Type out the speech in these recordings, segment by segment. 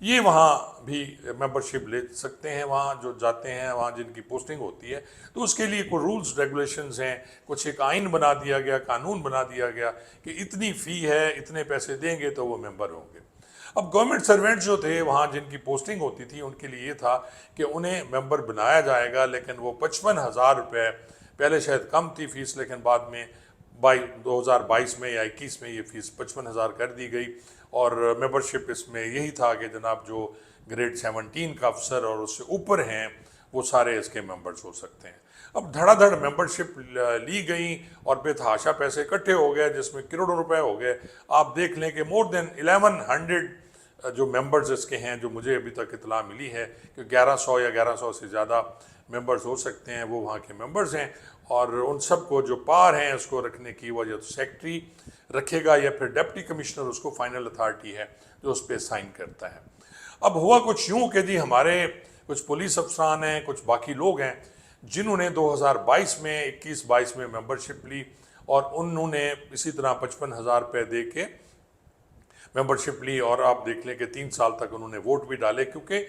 یہ وہاں بھی ممبرشپ لے سکتے ہیں، وہاں جو جاتے ہیں، وہاں جن کی پوسٹنگ ہوتی ہے، تو اس کے لیے کوئی رولز ریگولیشنز ہیں، کچھ ایک آئین بنا دیا گیا، قانون بنا دیا گیا کہ اتنی فی ہے، اتنے پیسے دیں گے تو وہ ممبر ہوں گے۔ اب گورنمنٹ سرونٹ جو تھے وہاں جن کی پوسٹنگ ہوتی تھی ان کے لیے یہ تھا کہ انہیں ممبر بنایا جائے گا، لیکن وہ 55,000 روپے، پہلے شاید کم تھی فیس لیکن بعد میں 2022 میں یا 21 میں یہ فیس 55,000 کر دی گئی، اور ممبرشپ اس میں یہی تھا کہ جناب جو گریڈ 17 کا افسر اور اس سے اوپر ہیں وہ سارے اس کے ممبرز ہو سکتے ہیں۔ اب دھڑا دھڑ ممبرشپ لی گئیں اور بے تحاشا پیسے اکٹھے ہو گئے، جس میں کروڑوں روپے ہو گئے۔ آپ دیکھ لیں کہ مور دین 1100 جو ممبرز اس کے ہیں، جو مجھے ابھی تک اطلاع ملی ہے کہ 1100 یا 1100 سے زیادہ ممبرز ہو سکتے ہیں، وہ وہاں کے ممبرز ہیں، اور ان سب کو جو پار ہیں اس کو رکھنے کی وجہ تو سیکٹری رکھے گا یا پھر ڈپٹی کمشنر اس کو فائنل اتھارٹی ہے جو اس پہ سائن کرتا ہے۔ اب ہوا کچھ یوں کہ جی ہمارے کچھ پولیس افسران ہیں، کچھ باقی لوگ ہیں جنہوں نے 2022 میں 21-22 میں ممبرشپ لی، اور انہوں نے اسی طرح 55,000 روپے دے کے ممبرشپ لی، اور آپ دیکھ لیں کہ 3 سال تک انہوں نے ووٹ بھی ڈالے، کیونکہ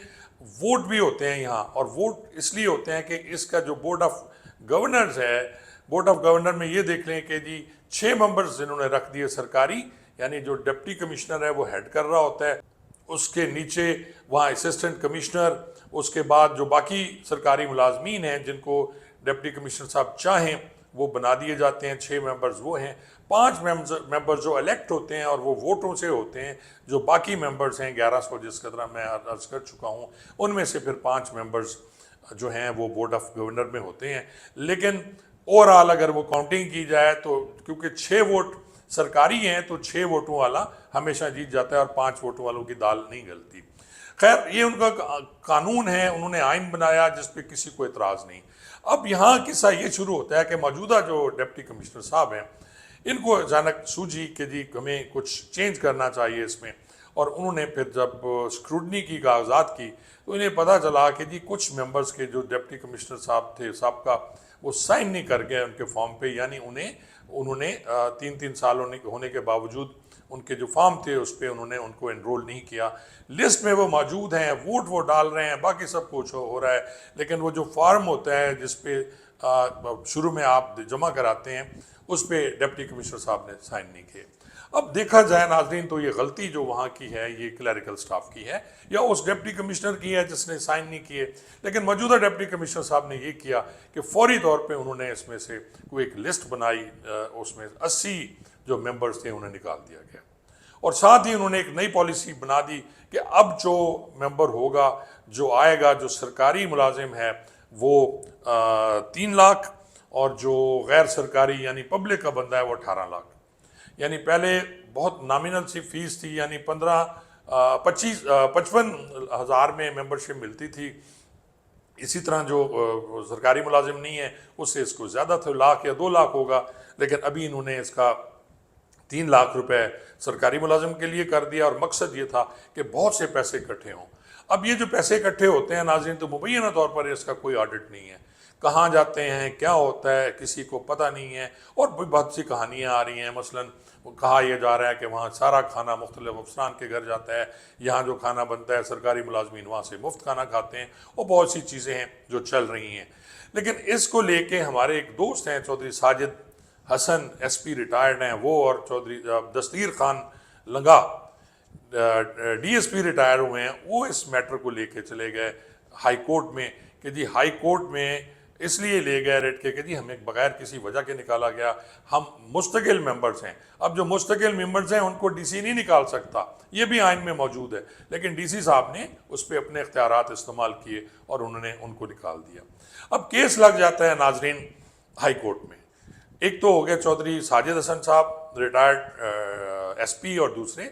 ووٹ بھی ہوتے ہیں یہاں، اور ووٹ اس لیے ہوتے ہیں کہ اس کا جو بورڈ آف گورنرز ہے، بورڈ آف گورنر میں یہ دیکھ لیں کہ جی 6 ممبرز جنہوں نے رکھ دیے سرکاری، یعنی جو ڈپٹی کمشنر ہے وہ ہیڈ کر رہا ہوتا ہے، اس کے نیچے وہاں اسسٹنٹ کمشنر، اس کے بعد جو باقی سرکاری ملازمین ہیں جن کو ڈپٹی کمشنر صاحب چاہیں وہ بنا دیے جاتے ہیں۔ 6 ممبرز وہ ہیں، 5 ممبرز جو الیکٹ ہوتے ہیں اور وہ ووٹوں سے ہوتے ہیں، جو باقی ممبرز ہیں 1100 جس کا طرح میں عرض کر چکا ہوں، ان میں سے پھر 5 ممبرز جو ہیں وہ بورڈ آف گورنر میں ہوتے ہیں۔ لیکن اوورآل اگر وہ کاؤنٹنگ کی جائے تو کیونکہ 6 ووٹ سرکاری ہیں تو 6 ووٹوں والا ہمیشہ جیت جاتا ہے، اور 5 ووٹوں والوں کی دال نہیں گلتی۔ خیر یہ ان کا قانون ہے، انہوں نے آئین بنایا جس پہ کسی کو اعتراض نہیں۔ اب یہاں قصہ یہ شروع ہوتا ہے کہ موجودہ جو ڈپٹی کمشنر صاحب ہیں ان کو اچانک سوجی کہ جی ہمیں کچھ چینج کرنا چاہیے اس میں، اور انہوں نے پھر جب اسکروٹنی کی کاغذات کی تو انہیں پتہ چلا کہ جی کچھ ممبرز کے جو ڈپٹی کمشنر صاحب تھے سابقہ، وہ سائن نہیں کر گئے ان کے فارم پہ، یعنی انہوں نے 3 سال ہونے کے باوجود ان کے جو فارم تھے اس پہ انہوں نے ان کو انرول نہیں کیا۔ لسٹ میں وہ موجود ہیں، ووٹ وہ ڈال رہے ہیں، باقی سب کچھ ہو رہا ہے، لیکن وہ جو فارم ہوتا ہے جس پہ شروع میں آپ جمع کراتے ہیں اس پہ ڈپٹی کمشنر صاحب نے سائن نہیں کیے۔ اب دیکھا جائے ناظرین تو یہ غلطی جو وہاں کی ہے یہ کلیریکل سٹاف کی ہے یا اس ڈپٹی کمشنر کی ہے جس نے سائن نہیں کیے، لیکن موجودہ ڈپٹی کمشنر صاحب نے یہ کیا کہ فوری طور پہ انہوں نے اس میں سے کوئی ایک لسٹ بنائی، اس میں 80 جو ممبرز تھے انہیں نکال دیا گیا، اور ساتھ ہی انہوں نے ایک نئی پالیسی بنا دی کہ اب جو ممبر ہوگا، جو آئے گا، جو سرکاری ملازم ہے وہ 3 لاکھ، اور جو غیر سرکاری یعنی پبلک کا بندہ ہے وہ 18 لاکھ۔ یعنی پہلے بہت نامینل سی فیس تھی، یعنی 55,000 میں ممبرشپ ملتی تھی، اسی طرح جو سرکاری ملازم نہیں ہے اس سے اس کو زیادہ تھا، 1 لاکھ یا 2 لاکھ ہوگا، لیکن ابھی انہوں نے اس کا 3 لاکھ روپے سرکاری ملازم کے لیے کر دیا، اور مقصد یہ تھا کہ بہت سے پیسے اکٹھے ہوں۔ اب یہ جو پیسے اکٹھے ہوتے ہیں ناظرین تو مبینہ طور پر اس کا کوئی آڈٹ نہیں ہے، کہاں جاتے ہیں، کیا ہوتا ہے، کسی کو پتہ نہیں ہے، اور بھی بہت سی کہانیاں آ رہی ہیں۔ مثلا کہا یہ جا رہا ہے کہ وہاں سارا کھانا مختلف افسران کے گھر جاتا ہے، یہاں جو کھانا بنتا ہے سرکاری ملازمین وہاں سے مفت کھانا کھاتے ہیں، اور بہت سی چیزیں ہیں جو چل رہی ہیں۔ لیکن اس کو لے کے ہمارے ایک دوست ہیں Chaudhry Sajid Hassan, S P retired ہیں وہ، اور Chaudhry Dastgir Khan Langah D S P retire ہوئے ہیں، وہ اس میٹر کو لے کے چلے گئے ہائی کورٹ میں کہ جی ہائی کورٹ میں اس لیے لے گئے ریٹ کے کہ جی ہمیں بغیر کسی وجہ کے نکالا گیا، ہم مستقل ممبرز ہیں۔ اب جو مستقل ممبرز ہیں ان کو ڈی سی نہیں نکال سکتا، یہ بھی آئین میں موجود ہے، لیکن ڈی سی صاحب نے اس پہ اپنے اختیارات استعمال کیے اور انہوں نے ان کو نکال دیا۔ اب کیس لگ جاتا ہے ناظرین ہائی کورٹ میں، ایک تو ہو گیا چودھری ساجد حسن صاحب ریٹائرڈ ایس پی، اور دوسرے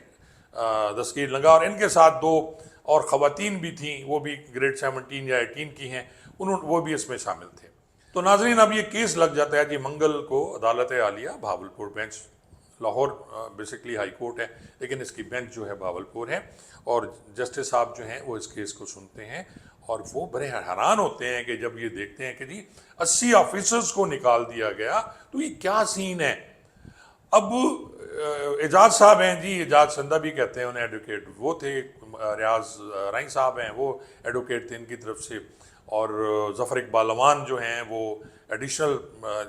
دستگیر لنگا، اور ان کے ساتھ 2 اور خواتین بھی تھیں، وہ بھی گریڈ 17 یا 18 کی ہیں، وہ بھی اس میں شامل تھے۔ تو ناظرین اب یہ کیس لگ جاتا ہے جی منگل کو عدالت عالیہ Bahawalpur bench, Lahore basically high court ہے لیکن اس کی بینچ جو ہے بھاولپور ہے، اور جسٹس صاحب جو ہیں وہ اس کیس کو سنتے ہیں، اور وہ بڑے حیران ہوتے ہیں کہ جب یہ دیکھتے ہیں کہ جی 80 آفیسرز کو نکال دیا گیا تو یہ کیا سین ہے۔ اب اعجاز صاحب ہیں جی، اعجاز چندہ بھی کہتے ہیں انہیں، ایڈوکیٹ وہ تھے، ریاض رائی صاحب ہیں وہ ایڈوکیٹ تھے ان کی طرف سے، اور ظفر اقبال امان جو ہیں وہ ایڈیشنل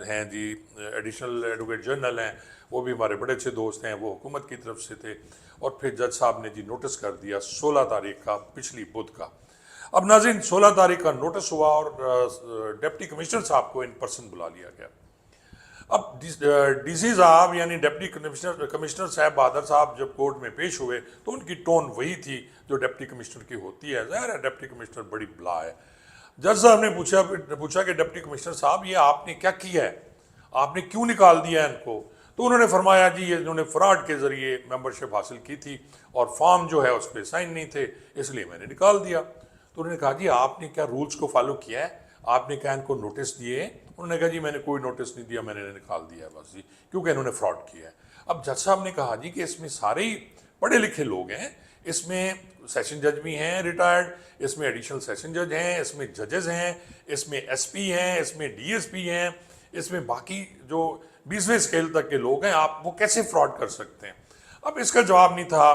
ہیں جی، ایڈیشنل ایڈوکیٹ جنرل ہیں، وہ بھی ہمارے بڑے اچھے دوست ہیں، وہ حکومت کی طرف سے تھے۔ اور پھر جج صاحب نے جی نوٹس کر دیا 16 تاریخ کا، پچھلی بدھ کا۔ اب ناظرین 16 تاریخ کا نوٹس ہوا اور ڈپٹی کمشنر صاحب کو ان پرسن بلا لیا گیا۔ اب ڈی سی صاحب یعنی ڈپٹی کمشنر صاحب بہادر صاحب جب کورٹ میں پیش ہوئے تو ان کی ٹون وہی تھی جو ڈپٹی کمشنر کی ہوتی ہے، ظاہر ہے ڈپٹی کمشنر بڑی بلا ہے۔ جج صاحب نے پوچھا کہ ڈپٹی کمشنر صاحب یہ آپ نے کیا کیا ہے، آپ نے کیوں نکال دیا ہے ان کو؟ تو انہوں نے فرمایا جی یہ انہوں نے فراڈ کے ذریعے ممبرشپ حاصل کی تھی اور فارم جو ہے اس پہ سائن نہیں تھے، اس لیے میں نے نکال دیا۔ تو انہوں نے کہا جی آپ نے کیا رولز کو فالو کیا ہے، آپ نے کیا ان کو نوٹس دیے؟ انہوں نے کہا جی میں نے کوئی نوٹس نہیں دیا، میں نے نکال دیا ہے بس جی، کیونکہ انہوں نے فراڈ کیا ہے۔ اب جج صاحب نے کہا جی کہ اس میں سارے ہی پڑھے لکھے لوگ ہیں، اس میں سیشن جج بھی ہیں ریٹائرڈ، اس میں ایڈیشنل سیشن جج ہیں، اس میں ججز ہیں، اس میں ایس پی ہیں، اس میں ڈی ایس پی ہیں، اس میں باقی جو 20ویں اسکیل تک کے لوگ ہیں، آپ وہ کیسے فراڈ کر سکتے ہیں؟ اب اس کا جواب نہیں تھا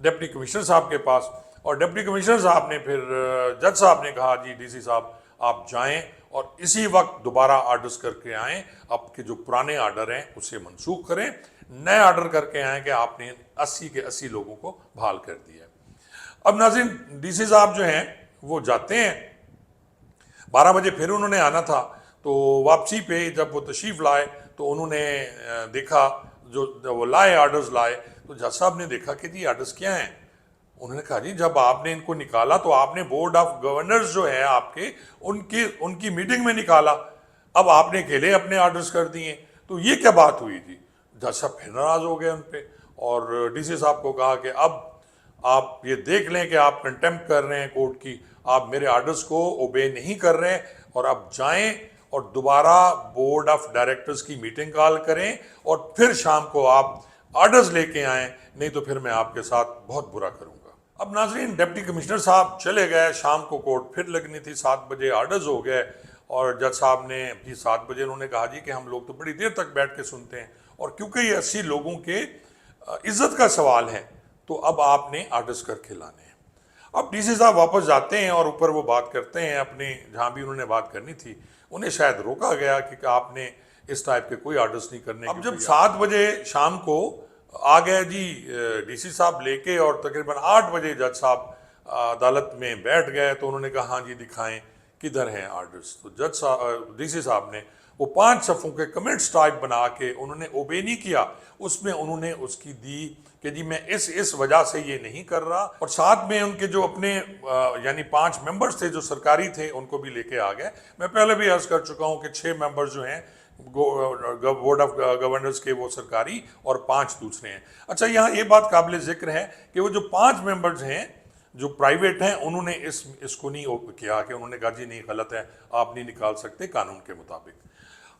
ڈپٹی کمشنر صاحب کے پاس، اور ڈپٹی کمشنر صاحب نے پھر جج صاحب نے کہا جی ڈی سی صاحب آپ جائیں اور اسی وقت دوبارہ آرڈرز کر کے آئیں، آپ کے جو پرانے آرڈر ہیں اسے منسوخ کریں، نئے آرڈر کر کے آئیں کہ آپ نے 80 کے 80 لوگوں کو بحال کر دیا ہے۔ اب ناظرین ڈی سی صاحب جو ہیں وہ جاتے ہیں، 12 بجے پھر انہوں نے آنا تھا، تو واپسی پہ جب وہ تشریف لائے تو انہوں نے دیکھا جو وہ لائے آرڈرز لائے، تو جج صاحب نے دیکھا کہ جی آرڈرز کیا ہیں؟ انہوں نے کہا جی جب آپ نے ان کو نکالا تو آپ نے بورڈ آف گورنرز جو ہے آپ کے ان کی میٹنگ میں نکالا، اب آپ نے اکیلے اپنے آرڈرز کر دیے، تو یہ کیا بات ہوئی جی؟ جج صاحب پھر ناراض ہو گئے ان پہ، اور ڈی سی صاحب کو کہا کہ اب آپ یہ دیکھ لیں کہ آپ کنٹیمپٹ کر رہے ہیں کورٹ کی، آپ میرے آرڈرز کو اوبے نہیں کر رہے، اور اب جائیں اور دوبارہ بورڈ آف ڈائریکٹرز کی میٹنگ کال کریں اور پھر شام کو آپ آرڈرز لے کے آئیں، نہیں تو پھر میں آپ کے ساتھ بہت برا کروں گا۔ اب ناظرین ڈپٹی کمشنر صاحب چلے گئے، شام کو کورٹ پھر لگنی تھی، 7 بجے آرڈرز ہو گئے، اور جج صاحب نے جی 7 بجے انہوں نے کہا جی کہ ہم لوگ تو بڑی دیر تک بیٹھ کے سنتے ہیں، اور کیونکہ یہ 80 لوگوں کے عزت کا سوال ہے تو اب آپ نے آرڈرز کر کے لانے ہیں۔ اب ڈی سی صاحب واپس جاتے ہیں اور اوپر وہ بات کرتے ہیں اپنے جہاں بھی انہوں نے بات کرنی تھی، انہیں شاید روکا گیا کہ آپ نے اس ٹائپ کے کوئی آرڈرز نہیں کرنے۔ اب جب 7 بجے شام کو آ گئے جی ڈی سی صاحب لے کے، اور تقریباً 8 بجے جج صاحب عدالت میں بیٹھ گئے، تو انہوں نے کہا ہاں جی دکھائیں کدھر ہیں آرڈرز؟ تو جج صاحب ڈی سی صاحب نے وہ 5 صفحوں کے کمنٹس ٹائپ بنا کے انہوں نے اوبے نہیں کیا، اس میں انہوں نے اس کی دی کہ جی میں اس وجہ سے یہ نہیں کر رہا، اور ساتھ میں ان کے جو اپنے یعنی 5 ممبرز تھے جو سرکاری تھے ان کو بھی لے کے آ گئے۔ میں پہلے بھی عرض کر چکا ہوں کہ 6 ممبرز جو ہیں بورڈ آف گورنرز کے وہ سرکاری اور 5 دوسرے ہیں۔ اچھا یہاں یہ بات قابل ذکر ہے کہ وہ جو 5 ممبرز ہیں جو پرائیویٹ ہیں، انہوں نے اس کو نہیں کیا کہ انہوں نے کہا جی نہیں غلط ہے، آپ نہیں نکال سکتے قانون کے مطابق۔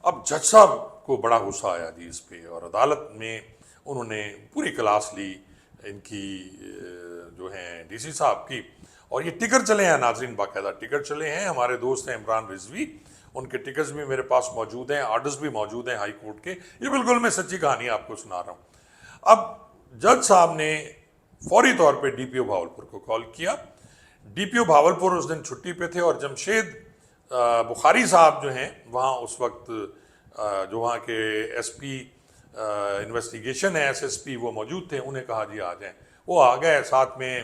اب جج صاحب کو بڑا غصہ آیا جی اس پہ، اور عدالت میں انہوں نے پوری کلاس لی ان کی جو ہیں ڈی سی صاحب کی، اور یہ ٹکر چلے ہیں ناظرین، باقاعدہ ٹکر چلے ہیں، ہمارے دوست ہیں عمران رضوی، ان کے ٹکٹس بھی میرے پاس موجود ہیں، آرڈرز بھی موجود ہیں ہائی کورٹ کے، یہ بالکل میں سچی کہانی آپ کو سنا رہا ہوں۔ اب جج صاحب نے فوری طور پہ ڈی پی او بھاولپور کو کال کیا، ڈی پی او بھاولپور اس دن چھٹی پہ تھے، اور جمشید بخاری صاحب جو ہیں وہاں اس وقت جو وہاں کے ایس پی انویسٹیگیشن ہے ایس پی وہ موجود تھے، انہیں کہا جی آ جائیں، وہ آ گئے، ساتھ میں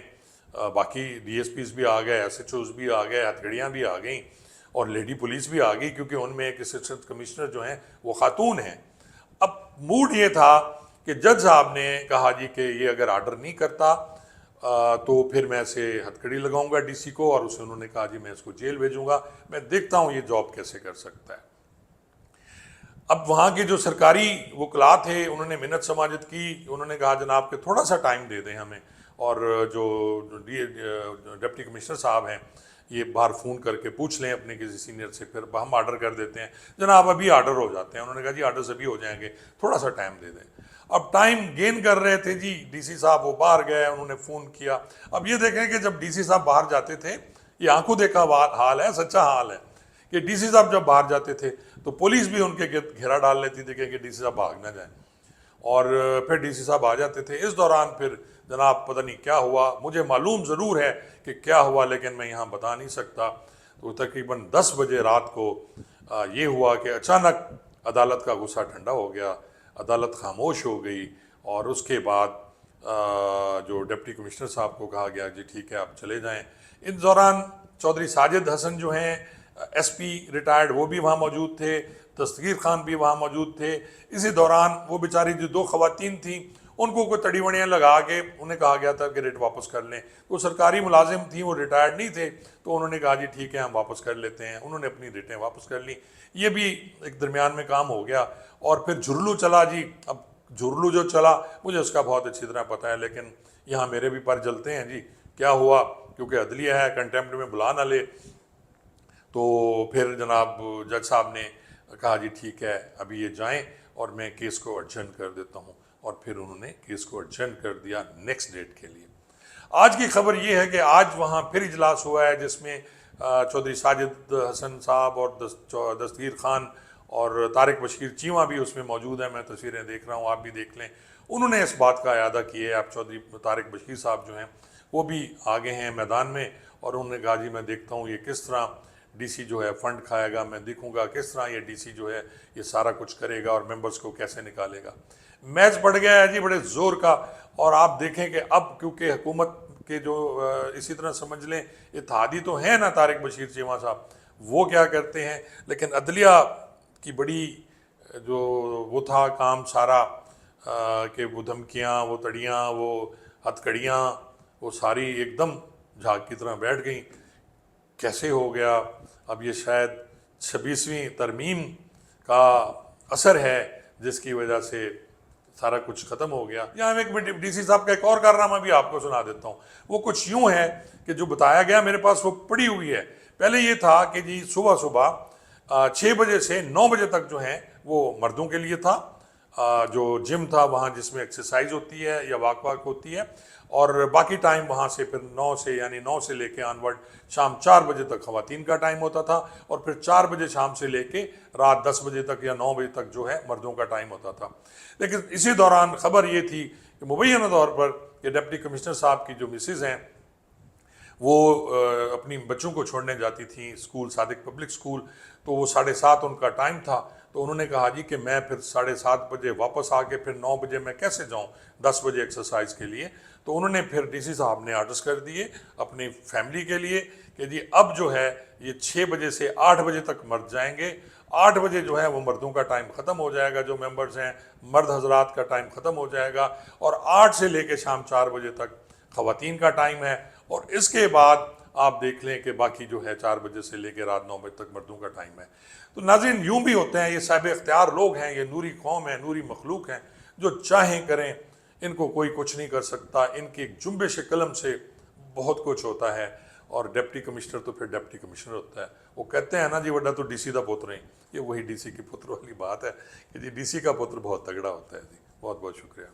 باقی ڈی ایس پیز بھی آ گئے، ایس ایچ اوز بھی آ گئے، ہتھ گڑیاں بھی آ گئیں، اور لیڈی پولیس بھی آ گئی، کیونکہ ان میں ایک اسسٹنٹ کمشنر جو ہیں وہ خاتون ہیں۔ اب موڈ یہ تھا کہ جج صاحب نے کہا جی کہ یہ اگر آرڈر نہیں کرتا تو پھر میں اسے ہتھ کڑی لگاؤں گا ڈی سی کو، اور اسے انہوں نے کہا جی میں اس کو جیل بھیجوں گا، میں دیکھتا ہوں یہ جاب کیسے کر سکتا ہے۔ اب وہاں کے جو سرکاری وکلاء تھے انہوں نے منت سماجت کی، انہوں نے کہا جناب کہ تھوڑا سا ٹائم دے دیں ہمیں، اور جو ڈپٹی کمشنر صاحب ہیں یہ باہر فون کر کے پوچھ لیں اپنے کسی سینئر سے، پھر ہم آرڈر کر دیتے ہیں۔ جناب ابھی آرڈر ہو جاتے ہیں، انہوں نے کہا جی آرڈرز ابھی ہو جائیں گے، تھوڑا سا ٹائم دے دیں۔ اب ٹائم گین کر رہے تھے جی ڈی سی صاحب، وہ باہر گئے، انہوں نے فون کیا۔ اب یہ دیکھیں کہ جب ڈی سی صاحب باہر جاتے تھے، یہ آنکھوں دیکھا حال ہے، سچا حال ہے، کہ ڈی سی صاحب جب باہر جاتے تھے تو پولیس بھی ان کے گھیرا ڈال لیتی تھی کہ ڈی سی صاحب بھاگ نہ جائیں۔ اور پھر ڈی سی صاحب آ جاتے تھے. اس دوران پھر جناب پتہ نہیں کیا ہوا, مجھے معلوم ضرور ہے کہ کیا ہوا لیکن میں یہاں بتا نہیں سکتا. تو تقریباً 10 بجے رات کو یہ ہوا کہ اچانک عدالت کا غصہ ٹھنڈا ہو گیا, عدالت خاموش ہو گئی, اور اس کے بعد جو ڈپٹی کمشنر صاحب کو کہا گیا جی ٹھیک ہے آپ چلے جائیں. اس دوران چودھری ساجد حسن جو ہیں ایس پی ریٹائرڈ, وہ بھی وہاں موجود تھے, دستگیر خان بھی وہاں موجود تھے. اسی دوران وہ بیچاری جو 2 خواتین تھیں ان کو کوئی تڑی وڑیاں لگا کے انہیں کہا گیا تھا کہ ریٹ واپس کر لیں. وہ سرکاری ملازم تھیں, وہ ریٹائرڈ نہیں تھے, تو انہوں نے کہا جی ٹھیک ہے ہم واپس کر لیتے ہیں. انہوں نے اپنی ریٹیں واپس کر لیں. یہ بھی ایک درمیان میں کام ہو گیا. اور پھر جھرلو چلا جی. اب جھرلو جو چلا مجھے اس کا بہت اچھی طرح پتہ ہے, لیکن یہاں میرے بھی پر جلتے ہیں جی. کیا ہوا, کیونکہ عدلیہ ہے, کنٹیمپٹ میں بلا نہ لے. تو پھر جناب جج صاحب نے کہا جی ٹھیک ہے ابھی یہ جائیں اور میں کیس کو ایڈجرن کر دیتا ہوں. اور پھر انہوں نے کیس کو ایڈجرن کر دیا نیکسٹ ڈیٹ کے لیے. آج کی خبر یہ ہے کہ آج وہاں پھر اجلاس ہوا ہے جس میں چودھری ساجد حسن صاحب اور دستگیر خان اور طارق بشیر چیمہ بھی اس میں موجود ہیں. میں تصویریں دیکھ رہا ہوں, آپ بھی دیکھ لیں. انہوں نے اس بات کا اعادہ کیا ہے. آپ چودھری طارق بشیر صاحب جو ہیں وہ بھی آگے ہیں میدان میں, اور انہوں نے کہا جی میں دیکھتا ہوں یہ کس طرح ڈی سی جو ہے فنڈ کھائے گا, میں دیکھوں گا کس طرح یہ ڈی سی جو ہے یہ سارا کچھ کرے گا اور ممبرز کو کیسے نکالے گا. میچ بڑھ گیا ہے جی بڑے زور کا. اور آپ دیکھیں کہ اب کیونکہ حکومت کے جو اسی طرح سمجھ لیں اتحادی تو ہیں نا طارق بشیر چیمہ صاحب, وہ کیا کرتے ہیں, لیکن عدلیہ کی بڑی جو وہ تھا کام سارا کہ وہ دھمکیاں, وہ تڑیاں, وہ ہتھ کڑیاں, وہ ساری ایک دم جھاگ کی طرح بیٹھ گئیں. کیسے ہو گیا؟ اب یہ شاید 26ویں ترمیم کا اثر ہے جس کی وجہ سے سارا کچھ ختم ہو گیا. یہاں ایک ڈی سی صاحب کا ایک اور کارنامہ بھی آپ کو سنا دیتا ہوں. وہ کچھ یوں ہے کہ جو بتایا گیا میرے پاس وہ پڑی ہوئی ہے. پہلے یہ تھا کہ جی صبح 6 بجے سے 9 بجے تک جو ہیں وہ مردوں کے لیے تھا, جو جم تھا وہاں جس میں ایکسرسائز ہوتی ہے یا واک ہوتی ہے, اور باقی ٹائم وہاں سے پھر 9 سے لے کے آنورڈ شام 4 بجے تک خواتین کا ٹائم ہوتا تھا, اور پھر 4 بجے شام سے لے کے رات 10 بجے تک یا 9 بجے تک جو ہے مردوں کا ٹائم ہوتا تھا. لیکن اسی دوران خبر یہ تھی کہ مبینہ طور پر کہ ڈپٹی کمشنر صاحب کی جو مسز ہیں وہ اپنی بچوں کو چھوڑنے جاتی تھیں اسکول, صادق پبلک اسکول, تو وہ 7:30 ان کا ٹائم تھا. تو انہوں نے کہا جی کہ میں پھر 7:30 بجے واپس آ کے پھر 9 بجے میں کیسے جاؤں 10 بجے ایکسرسائز کے لیے. تو انہوں نے پھر ڈی سی صاحب نے آرڈرز کر دیے اپنی فیملی کے لیے کہ جی اب جو ہے یہ 6 بجے سے 8 بجے تک مرد جائیں گے. 8 بجے جو ہے وہ مردوں کا ٹائم ختم ہو جائے گا, جو ممبرز ہیں مرد حضرات کا ٹائم ختم ہو جائے گا, اور 8 سے لے کے شام 4 بجے تک خواتین کا ٹائم ہے. اور اس کے بعد آپ دیکھ لیں کہ باقی جو ہے 4 بجے سے لے کے رات 9 بجے تک مردوں کا ٹائم ہے. تو ناظرین یوں بھی ہوتے ہیں, یہ صاحب اختیار لوگ ہیں, یہ نوری قوم ہے, نوری مخلوق ہیں, جو چاہیں کریں, ان کو کوئی کچھ نہیں کر سکتا. ان کی ایک جنبش قلم سے بہت کچھ ہوتا ہے. اور ڈپٹی کمشنر تو پھر ڈپٹی کمشنر ہوتا ہے. وہ کہتے ہیں نا جی وڈا تو ڈی سی دا پوتر ہیں, یہ وہی ڈی سی کے پتر والی بات ہے کہ جی ڈی سی کا پتر بہت تگڑا ہوتا ہے. جی بہت بہت شکریہ.